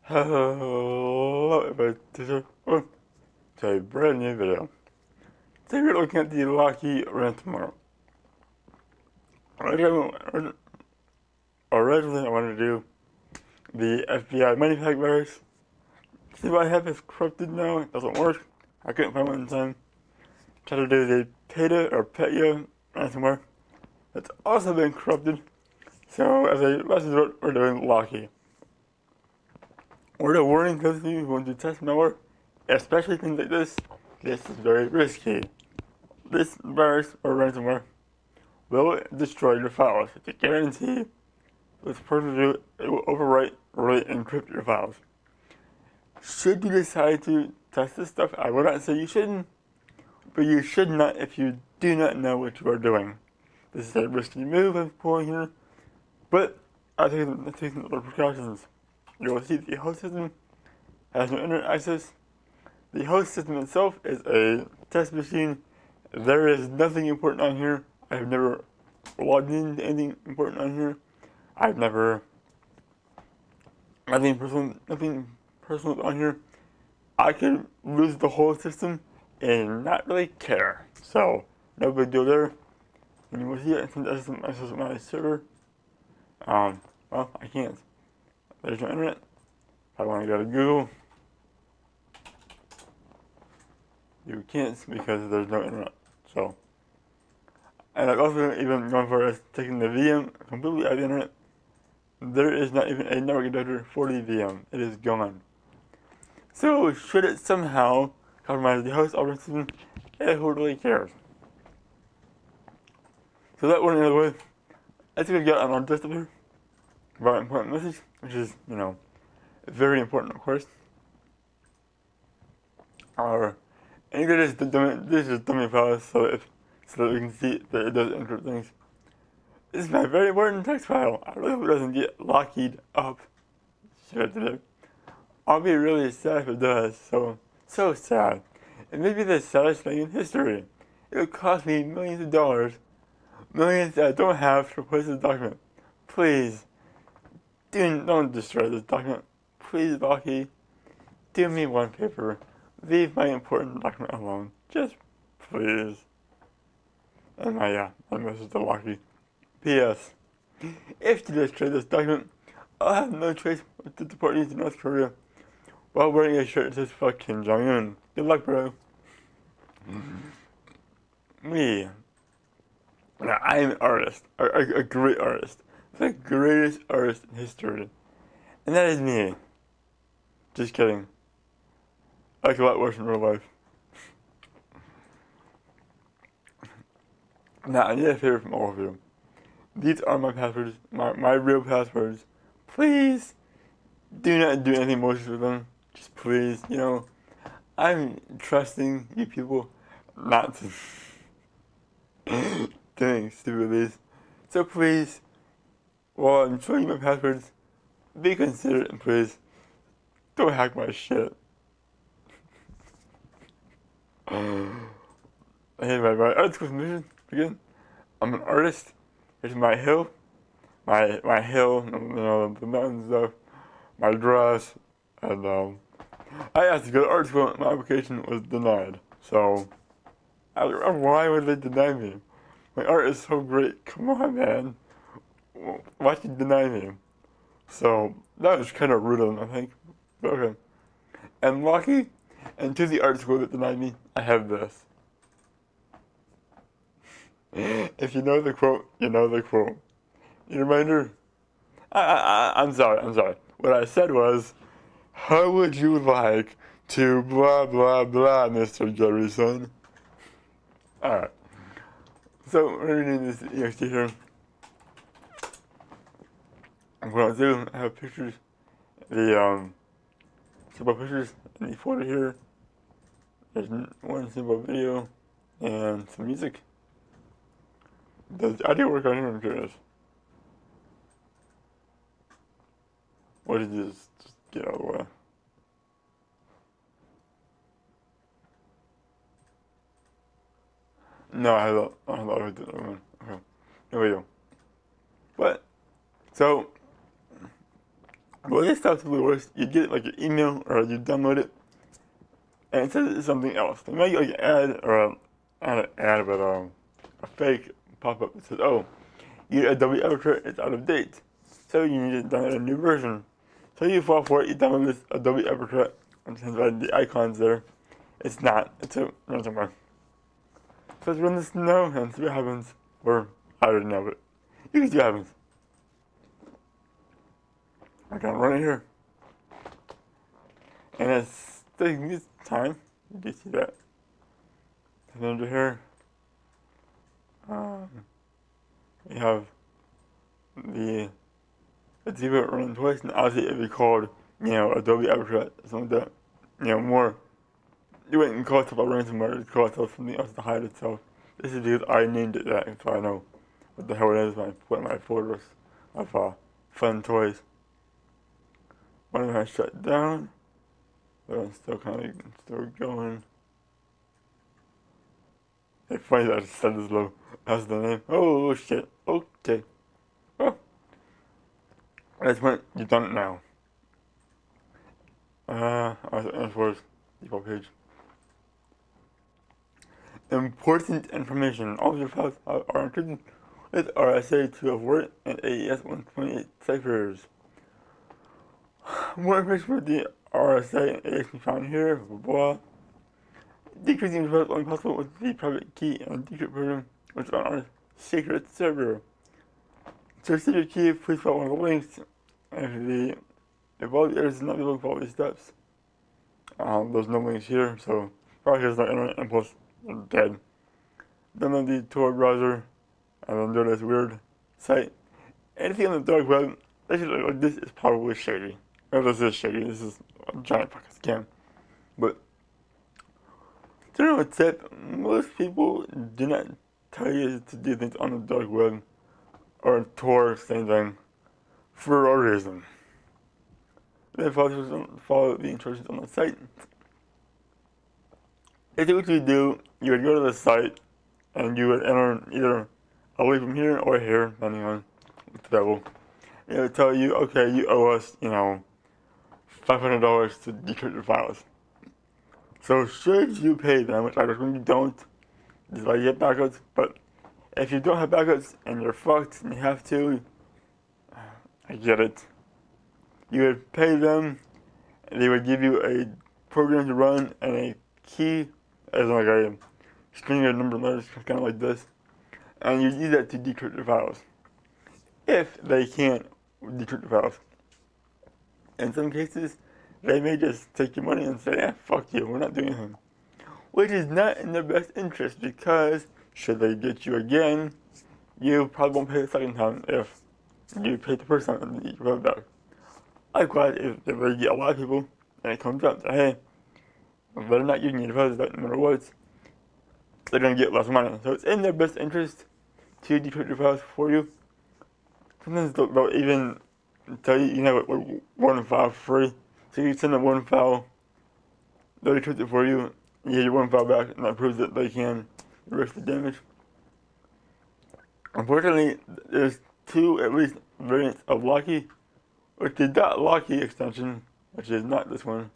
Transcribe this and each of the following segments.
Hello everybody, to a brand new video. Today we're looking at the Locky Ransomware. Originally I wanted to do the FBI money pack virus. See what I have is corrupted now, it doesn't work. I couldn't find one in time. Tried to do the PETA ransomware. It's also been corrupted. So as a last resort, we're doing Locky. Word of warning, those of you who want to test malware, especially things like this is very risky. This virus or ransomware will destroy your files. It's a guarantee. What's supposed to do, it will overwrite, really encrypt your files. Should you decide to test this stuff, I will not say you shouldn't, but you should not if you do not know what you are doing. This is a risky move I'm pulling here, but I'm taking other precautions. You will see the host system has no internet access. The host system itself is a test machine. There is nothing important on here. I have never logged into anything important on here. I've never, nothing personal on here. I could lose the whole system and not really care. So, no big deal there. And you will see it since this is my server. Well, I can't. There's no internet. If I want to go to Google, you can't because there's no internet. So, and I've also even gone for taking the VM completely out of the internet. There is not even a network adapter for the VM. It is gone. So, should it somehow compromise the host operating system, who really cares? So that one, in other way, let's get on our desktop here. Very important message, which is, very important, of course. And this is dummy files, so that we can see that it does encrypt things. This is my very important text file. I really hope it doesn't get locked up. Today. I'll be really sad if it does. So sad. It may be the saddest thing in history. It would cost me millions of dollars, millions that I don't have to replace this document. Please. Don't destroy this document. Please, Locky, do me one favor. Leave my important document alone. Just please. And my message to Locky. P.S. If you destroy this document, I'll have no choice but to deport you to North Korea while wearing a shirt that says fuck Kim Jong-un. Good luck, bro. Me. Now, I am an artist. A great artist. The greatest artist in history. And that is me. Just kidding. I like a lot worse in real life. Now, I need a favor from all of you. These are my passwords, my real passwords. Please, do not do anything malicious with them. Just please, I'm trusting you people not to doing stupid things. So please, while I'm showing you my passwords, be considerate and please don't hack my shit. Hey, my article submission again. I'm an artist. Here's my hill, my hill, the mountain stuff, my dress, and I asked to go to art school. My application was denied. So why would they deny me? My art is so great. Come on, man. Why'd you deny me? So, that was kind of rude of them, I think. But okay. And Locky, and to the art school that denied me, I have this. If you know the quote, you know the quote. You reminder? I'm sorry. What I said was, how would you like to blah blah blah, Mr. Jerryson? Alright. So, we're reading this EXT here. What I'll do, I have pictures, simple pictures in the folder here. There's one simple video and some music. Does the audio work on here? I'm curious. Or did you just get out of the way? No, I thought I did. Okay. No video. But, so, But this stuff really works. You get it like your email or you download it, and it says it's something else. They might like an ad or an ad, but a fake pop-up that says, "Oh, your Adobe Avatar is out of date, so you need to download a new version." So you fall for it. You download this Adobe Avatar, and since the icons there, it's not. It's a ransomware. So let's run this now and see what happens. Or I already know, but you can see what happens. I can run it here. And it's taking this time. You see that? And under here, we have it's either running twice, and obviously it'd be called, Adobe Avatar, something like that. More. You wouldn't call itself a ransomware, it'd call itself something else to hide itself. This is because I named it that, so I know what the hell it is when I put my folders of fun toys. One of them has shut down, but I'm still still going. It's funny that I just said this low. That's the name. Oh shit. Okay. Well, that's when you've done it now. As far as default page. Important information. All your files are encrypted with RSA 204 and AES 128 ciphers. More information for the RSA and AES can be found here. Blah, blah. Decreasing the files only possible with the private key and decrypt program, which is on our secret server. To receive your key, please follow one of the links. If all the errors is not able to follow these steps, there's no links here, so probably because my internet impulse is dead. Download the Tor browser, and then go to this weird site. Anything on the dark web, like this is probably shady. Or this is shady, this is a giant fucking scam. But, general tip, most people do not tell you to do things on the dark web, or Tor, same thing, for a reason. Then follow the instructions on the site. If what you do, you would go to the site and you would enter either a link from here or here, depending on the devil. It would tell you, okay, you owe us, $500 to decrypt your files. So should you pay them, which I recommend you don't, this is why you get backups, but if you don't have backups and you're fucked and you have to, I get it. You would pay them, and they would give you a program to run and a key, as like a string of number letters, kind of like this, and you use that to decrypt your files. If they can't decrypt your files. In some cases, they may just take your money and say, fuck you, we're not doing anything. Which is not in their best interest, because should they get you again, you probably won't pay the second time if you pay the first time and you pay it back. Likewise, if they get a lot of people, and it comes up, say, hey, they're not using your deposit back no matter what, they're going to get less money. So it's in their best interest to decrypt your files for you. Sometimes they'll even tell you have one file free. So you send them one file, they'll decrypt it for you, you get your one file back, and that proves that they can reverse the damage. Unfortunately, there's two, at least, variants of Locky, which the .Locky extension, which is not this one.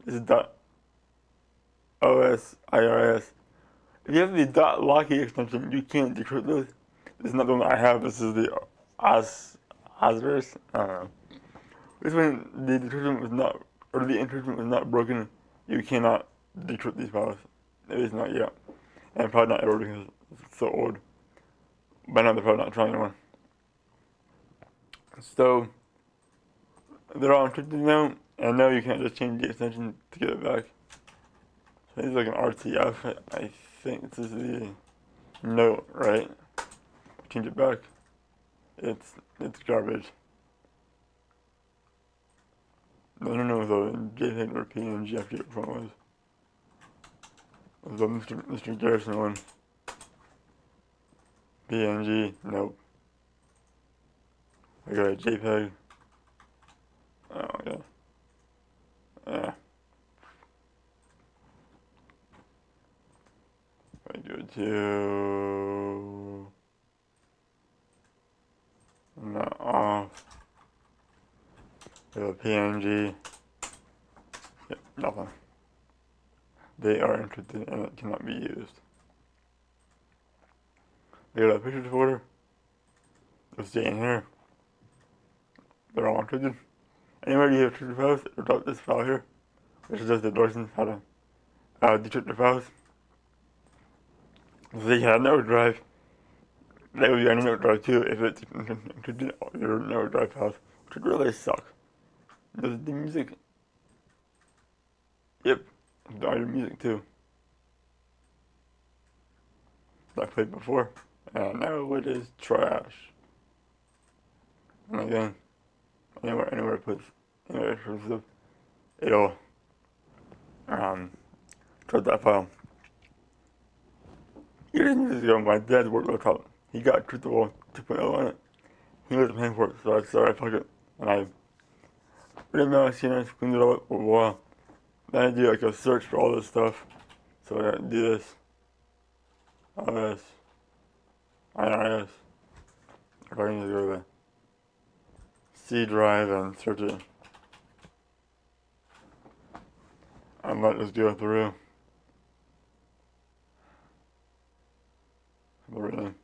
This is .OSIRIS. If you have the .Locky extension, you can't decrypt those. This is not the one that I have. This is the Acer. I don't know. This one, the decryption was not, or the encryption was not broken. You cannot decrypt these files. At least not yet. And probably not ever because it's so old. By now they're probably not trying anymore. So, they're all encrypted now, and now you can't just change the extension to get it back. So this is like an RTF, I think this is the note, right? Change it back. It's garbage. I don't know if the JPEG or PNG after your phone was. The Mr. Garrison one. PNG, nope. I got a JPEG. Oh, yeah. Yeah. I go to not off. We have a PNG. Yep, nothing. They are encrypted and it cannot be used. They got a pictures folder. They'll stay in here. They're all encrypted. Anywhere you have encrypted files, adopt this file here, which is just the directions how to decrypt the files. So they have a network drive. That would be on your network drive too if it's encrypted your network drive files, which would really suck. There's the music. Yep, all your music too. That I played before, and now it is trash. And again, anywhere it puts, anywhere it puts it, it'll trust that file. Years ago, my dad worked laptop. He got Truthable 2.0 on it. He wasn't paying for it, so I said, I fuck it. And I didn't know I seen it, cleaned it up for a while. Then I do like a search for all this stuff. So I do this. All this. IRS. If I can just go to the C drive and search it. And let this go through. Everything.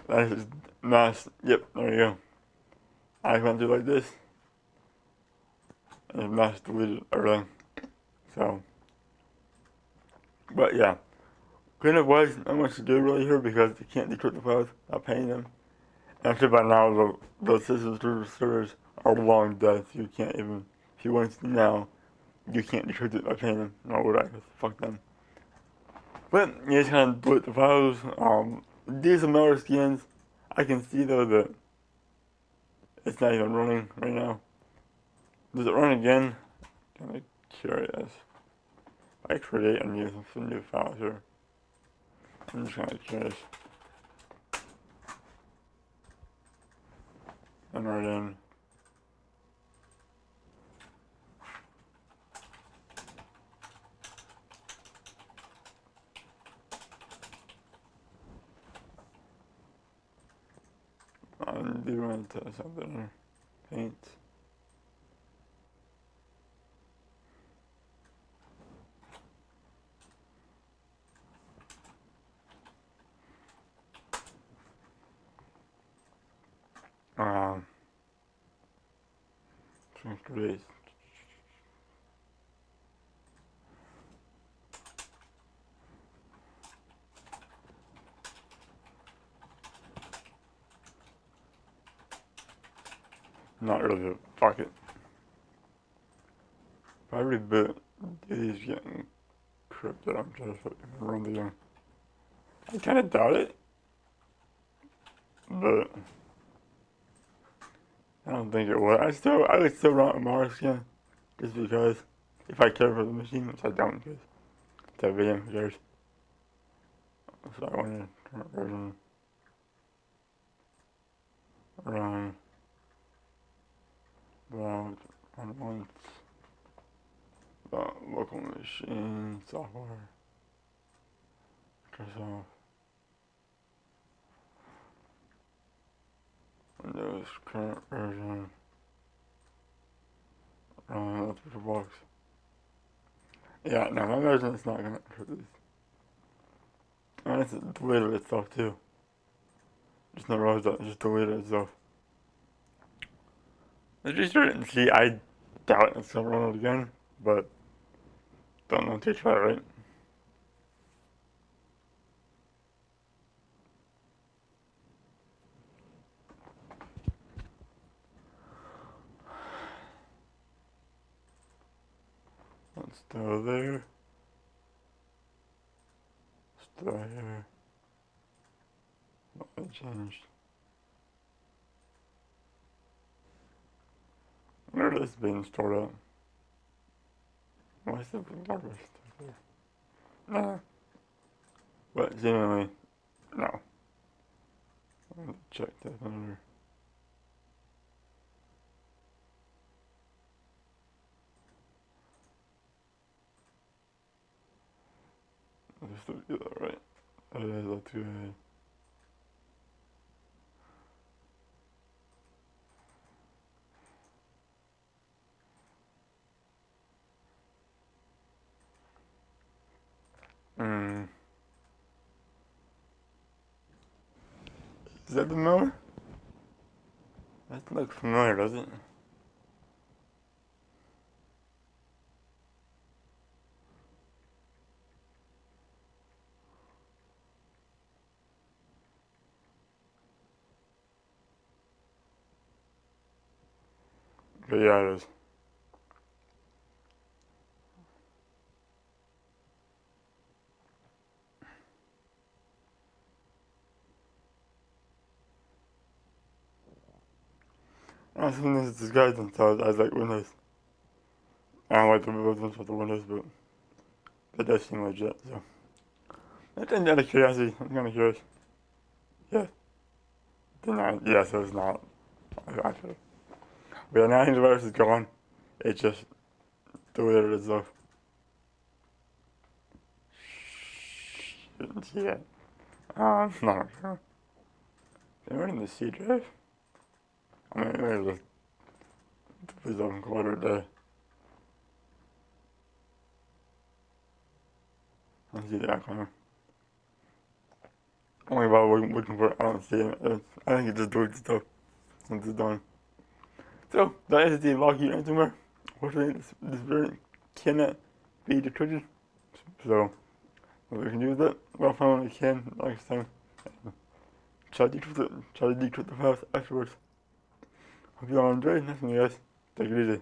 That is nice. Yep, there you go. I went through like this. And mass deleted everything. So. But yeah. Cleanup wise, not much to do really here because you can't decrypt the files without paying them. And actually by now, the system servers are long dead, so you can't even, if you want to now, you can't decrypt it by paying them. Nor would I, because fuck them. But you just kind of delete the files. These are malware skins. I can see though that it's not even running right now. Does it run again? I'm curious. I create and use some new files here. I'm just kind of curious. And right in. I do want to test something here. Paint. Create. Not really a pocket. If I reboot, these getting encrypted. I'm just run the game. I kind of doubt it, but I don't think it would. I would still run a Mars skin, just because if I care for the machine, which I don't, because it's a VM, who cares? So I want to turn version run about on once about local machine software. Microsoft Windows current version. That's the box. Yeah, no, I imagine it's not gonna hurt this. And it's deleted itself too. Just not realized that it just deleted itself. Let's just try it and see. I doubt it's gonna run it again, but don't know until you try it, right? It's still there. Still here. Nothing changed. Where this being stored at? Why is there garbage stuff there? Nah. But genuinely, no. I'm gonna check that under. I just don't do that right. That is all too bad. Hmm. Is that the malware? That looks familiar, doesn't it? But yeah, it is. I was thinking this disguised themselves as like Windows. I don't like the buttons with the Windows, but that does seem legit, so. That's out of curiosity. I'm kind of curious. Yes. Denied. Yes, it was not. Actually. But yeah, now the virus is gone. It just deleted itself. Shouldn't see that. Not sure. They're in the C drive. I mean, maybe just on quarter day. Let's see the icon. Only while we're looking for it, I don't see it. I think it just deletes stuff once it's done. So, that is the Locky Ransomware. Unfortunately, this variant cannot be decrypted. So, what we can do with it, well, finally we can next time. Try to decrypt it, try to decrypt the files afterwards. Hope you all enjoyed. Nice one, guys. Take it easy.